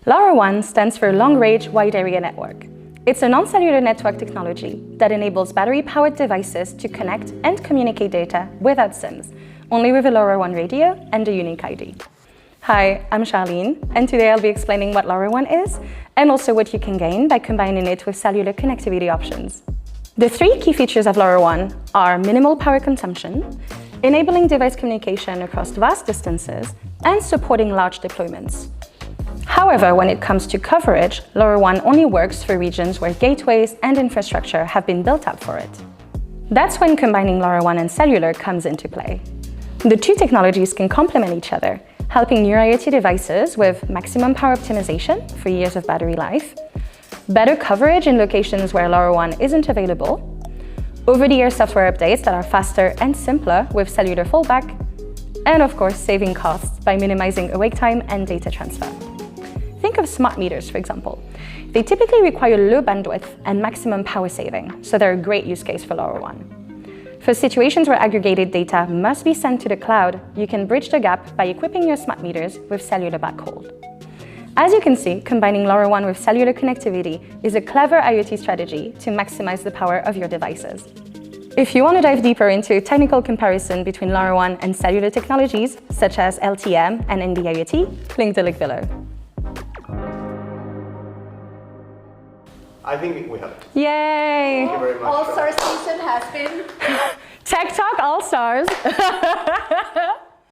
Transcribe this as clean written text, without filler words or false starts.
LoRaWAN stands for Long Range Wide Area Network. It's a non-cellular network technology that enables battery-powered devices to connect and communicate data without SIMs, only with a LoRaWAN radio and a unique ID. Hi, I'm Charlene, and today I'll be explaining what LoRaWAN is and also what you can gain by combining it with cellular connectivity options. The three key features of LoRaWAN are minimal power consumption, enabling device communication across vast distances, and supporting large deployments. However, when it comes to coverage, LoRaWAN only works for regions where gateways and infrastructure have been built up for it. That's when combining LoRaWAN and cellular comes into play. The two technologies can complement each other, helping new IoT devices with maximum power optimization for years of battery life, better coverage in locations where LoRaWAN isn't available, over-the-air software updates that are faster and simpler with cellular fallback, and of course, saving costs by minimizing awake time and data transfer. Think of smart meters, for example. They typically require low bandwidth and maximum power saving, so they're a great use case for LoRaWAN. For situations where aggregated data must be sent to the cloud, you can bridge the gap by equipping your smart meters with cellular backhaul. As you can see, combining LoRaWAN with cellular connectivity is a clever IoT strategy to maximize the power of your devices. If you want to dive deeper into a technical comparison between LoRaWAN and cellular technologies, such as LTE-M and NB-IoT, click the link below. I think we have. Yay! Thank you very much. All-Star season has been Tech Talk All-Stars.